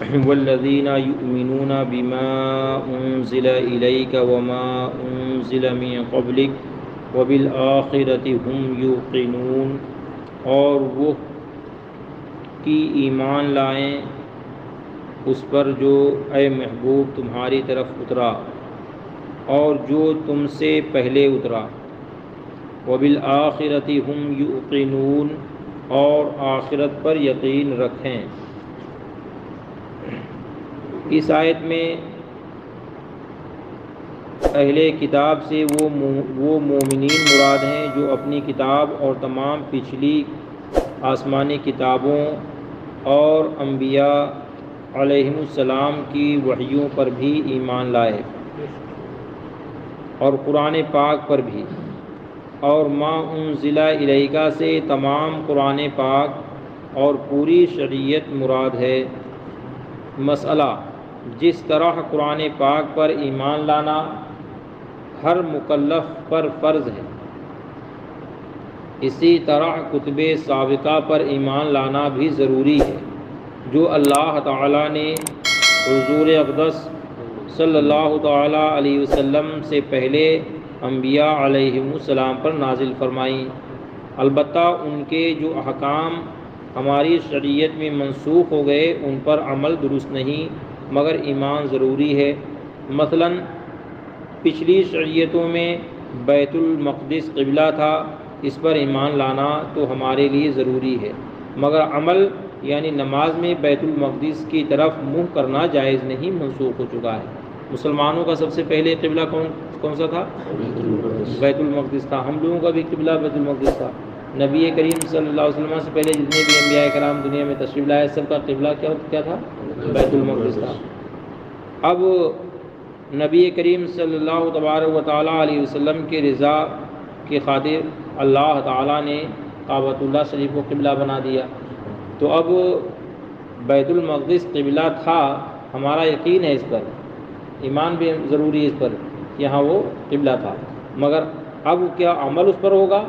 والذین یؤمنون بما انزل الیک وما انزل من قبلک وبالآخرۃ هم یوقنون، اور وہ کی ایمان لائیں اس پر جو اے محبوب تمہاری طرف اترا اور جو تم سے پہلے اترا، وبالآخرۃ هم یوقنون، اور آخرت پر یقین رکھیں۔ اس آیت میں اہل کتاب سے وہ مومنین مراد ہیں جو اپنی کتاب اور تمام پچھلی آسمانی کتابوں اور انبیاء علیہم السلام کی وحیوں پر بھی ایمان لائے، اور قرآن پاک پر بھی، اور ما انزل الیک سے تمام قرآن پاک اور پوری شریعت مراد ہے۔ مسئلہ: جس طرح قرآن پاک پر ایمان لانا ہر مکلف پر فرض ہے، اسی طرح کتب سابقہ پر ایمان لانا بھی ضروری ہے جو اللہ تعالیٰ نے حضور اقدس صلی اللہ تعالیٰ علیہ وسلم سے پہلے انبیاء علیہم السلام پر نازل فرمائیں۔ البتہ ان کے جو احکام ہماری شریعت میں منسوخ ہو گئے ان پر عمل درست نہیں، مگر ایمان ضروری ہے۔ مثلا پچھلی شریعتوں میں بیت المقدس قبلہ تھا، اس پر ایمان لانا تو ہمارے لیے ضروری ہے، مگر عمل یعنی نماز میں بیت المقدس کی طرف منہ کرنا جائز نہیں، منسوخ ہو چکا ہے۔ مسلمانوں کا سب سے پہلے قبلہ کون سا تھا؟ بیت المقدس تھا۔ ہم لوگوں کا بھی قبلہ بیت المقدس تھا۔ نبی کریم صلی اللہ علیہ وسلم سے پہلے جتنے بھی انبیاء کرام دنیا میں تشریف لائے سب کا قبلہ کیا تھا؟ بیت المقدس تھا۔ اب نبی کریم صلی اللہ تبارک و تعالیٰ علیہ وسلم کی رضا کی خاطر اللہ تعالیٰ نے کعبۃ اللہ شریف کو قبلہ بنا دیا، تو اب بیت المقدس قبلہ تھا، ہمارا یقین ہے اس پر، ایمان بھی ضروری ہے اس پر، یہاں وہ قبلہ تھا، مگر اب کیا عمل اس پر ہوگا؟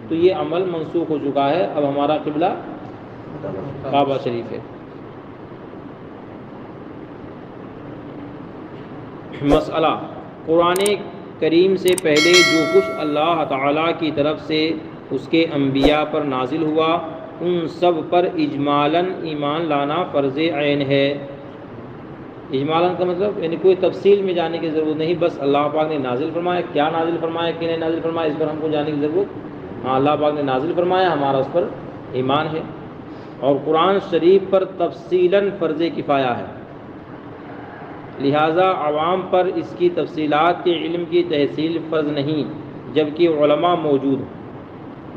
تو یہ عمل منسوخ ہو چکا ہے، اب ہمارا قبلہ کعبہ شریف ہے۔ مسئلہ: قرآن کریم سے پہلے جو کچھ اللہ تعالیٰ کی طرف سے اس کے انبیاء پر نازل ہوا ان سب پر اجمالاً ایمان لانا فرض عین ہے۔ اجمالاً کا مطلب یعنی کوئی تفصیل میں جانے کی ضرورت نہیں، بس اللہ پاک نے نازل فرمایا، کیا نازل فرمایا کہ نہیں نازل فرمایا اس پر ہم کو جانے کی ضرورت، ہاں اللہ پاک نے نازل فرمایا، ہمارا اس پر ایمان ہے۔ اور قرآن شریف پر تفصیلاً فرض کفایہ ہے، لہٰذا عوام پر اس کی تفصیلات کے علم کی تحصیل فرض نہیں، جبکہ علماء موجود ہیں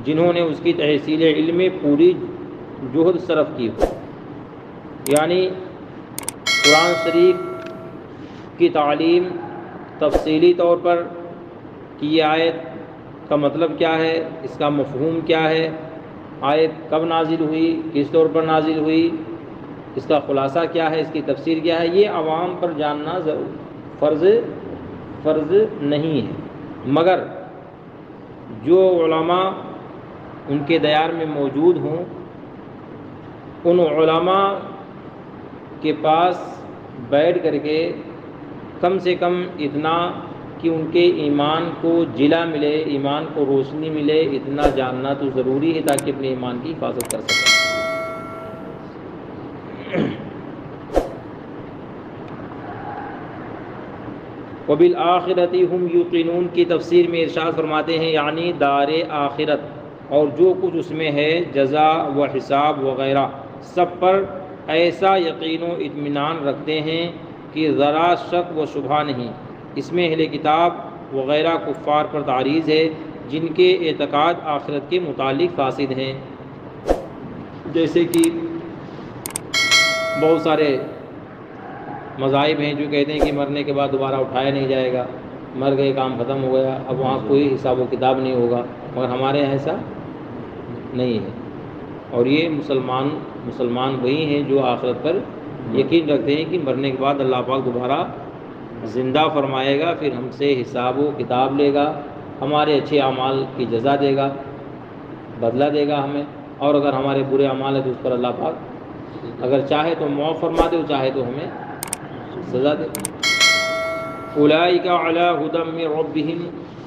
جنہوں نے اس کی تحصیل علم میں پوری جہد صرف کی ہو۔ یعنی قرآن شریف کی تعلیم تفصیلی طور پر کہ یہ آیت کا مطلب کیا ہے، اس کا مفہوم کیا ہے، آیت کب نازل ہوئی، کس طور پر نازل ہوئی، اس کا خلاصہ کیا ہے، اس کی تفسیر کیا ہے، یہ عوام پر جاننا فرض نہیں ہے، مگر جو علماء ان کے دیار میں موجود ہوں ان علماء کے پاس بیٹھ کر کے کم سے کم اتنا کہ ان کے ایمان کو جلا ملے، ایمان کو روشنی ملے، اتنا جاننا تو ضروری ہے تاکہ اپنے ایمان کی حفاظت کر سکیں۔ وبالآخرۃ ہم یوقنون کی تفسیر میں ارشاد فرماتے ہیں یعنی دار آخرت اور جو کچھ اس میں ہے، جزا و حساب وغیرہ، سب پر ایسا یقین و اطمینان رکھتے ہیں کہ ذرا شک و شبہ نہیں۔ اس میں اہل کتاب وغیرہ کفار پر تعریض ہے جن کے اعتقاد آخرت کے متعلق فاسد ہیں، جیسے کہ بہت سارے مذاہب ہیں جو کہتے ہیں کہ مرنے کے بعد دوبارہ اٹھایا نہیں جائے گا، مر گئے کام ختم ہو گیا، اب وہاں کوئی حساب و کتاب نہیں ہوگا، مگر ہمارے یہاں ایسا نہیں ہے۔ اور یہ مسلمان وہی ہیں جو آخرت پر یقین رکھتے ہیں کہ مرنے کے بعد اللہ پاک دوبارہ زندہ فرمائے گا، پھر ہم سے حساب و کتاب لے گا، ہمارے اچھے اعمال کی جزا دے گا، بدلہ دے گا ہمیں، اور اگر ہمارے برے اعمال ہیں تو اس پر اللہ پاک اگر چاہے تو معاف فرما دے، چاہے تو ہمیں سزا دے۔ اولئک علی ھدی من ربہم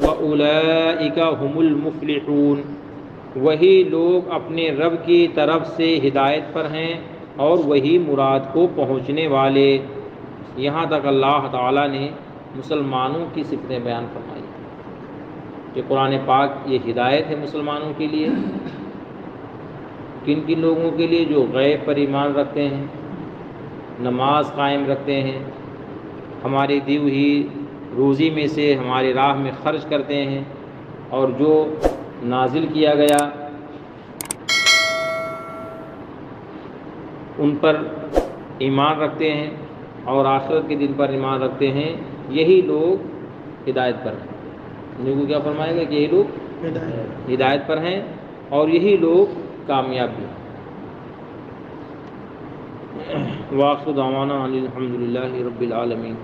واولئک ھم المفلحون، وہی لوگ اپنے رب کی طرف سے ہدایت پر ہیں اور وہی مراد کو پہنچنے والے۔ یہاں تک اللہ تعالیٰ نے مسلمانوں کی صفتیں بیان فرمائی کہ قرآن پاک یہ ہدایت ہے مسلمانوں کے لیے، کن کن لوگوں کے لیے؟ جو غیب پر ایمان رکھتے ہیں، نماز قائم رکھتے ہیں، ہماری دی ہوئی روزی میں سے ہماری راہ میں خرچ کرتے ہیں، اور جو نازل کیا گیا ان پر ایمان رکھتے ہیں اور آخرت کے دن پر ایمان رکھتے ہیں، یہی لوگ ہدایت پر ہیں۔ کو کیا فرمائے گا کہ یہی لوگ ہدایت پر ہیں اور یہی لوگ کامیاب بھی ہیں۔ وآخر دعوانا الحمد للہ رب العالمین۔